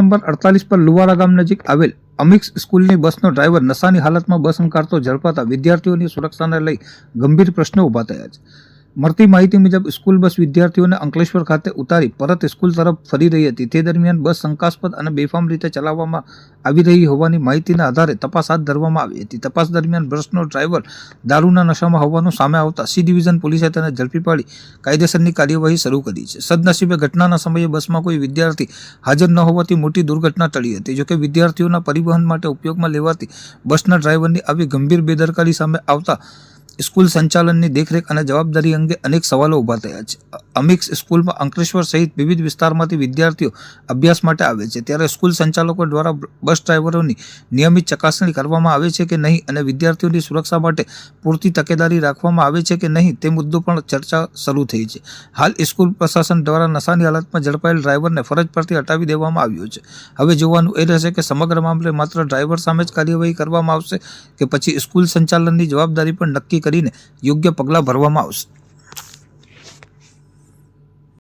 Number 48 પર લુવારા ગામ નજીક આવેલ અમિક્સ સ્કૂલની બસનો ડ્રાઈવર નશાની હાલતમાં બસ હંકારતો ઝડપાતા વિદ્યાર્થીઓની સુરક્ષાને લઈ ગંભીર પ્રશ્નો ઊભા થયા છે। મળતી માહિતી મુજબ સ્કૂલ બસ વિદ્યાર્થીઓને અંકલેશ્વર ખાતે ઉતારી પરત સ્કૂલ તરફ ફરી રહી હતી। તે દરમિયાન બસ શંકાસ્પદ અને બેફામ રીતે ચલાવવામાં આવી રહી હોવાની માહિતીના આધારે તપાસ હાથ ધરવામાં આવી હતી। તપાસ દરમિયાન બસનો ડ્રાઈવર દારૂના નશામાં હોવાનું સામે આવતા સી ડિવિઝન પોલીસે તેને ઝડપી પાડી કાયદેસરની કાર્યવાહી શરૂ કરી છે। સદનસીબે ઘટનાના સમયે બસમાં કોઈ વિદ્યાર્થી હાજર ન હોવાથી મોટી દુર્ઘટના ટળી હતી। જોકે વિદ્યાર્થીઓના પરિવહન માટે ઉપયોગમાં લેવાતી બસના ડ્રાઈવરની આવી ગંભીર બેદરકારી સામે આવતા સ્કૂલ સંચાલનની દેખરેખ અને જવાબદારી અંગે અનેક સવાલો ઊભા થયા છે। અમિક્સ સ્કૂલમાં અંકલેશ્વર સહિત વિવિધ વિસ્તારમાંથી વિદ્યાર્થીઓ અભ્યાસ માટે આવે છે, ત્યારે સ્કૂલ સંચાલકો દ્વારા બસ ડ્રાઈવરોની નિયમિત ચકાસણી કરવામાં આવે છે કે નહીં અને વિદ્યાર્થીઓની સુરક્ષા માટે પૂરતી તકેદારી રાખવામાં આવે છે કે નહીં તે મુદ્દો પણ ચર્ચા શરૂ થઈ છે। હાલ સ્કૂલ પ્રશાસન દ્વારા નશાની હાલતમાં ઝડપાયેલ ડ્રાઈવરને ફરજ પરથી હટાવી દેવામાં આવ્યો છે। હવે જોવાનું એ રહેશે કે સમગ્ર મામલે માત્ર ડ્રાઈવર સામે જ કાર્યવાહી કરવામાં આવશે કે પછી સ્કૂલ સંચાલનની જવાબદારી પણ નક્કી કરીને યોગ્ય પગલાં ભરવામાં આવશે।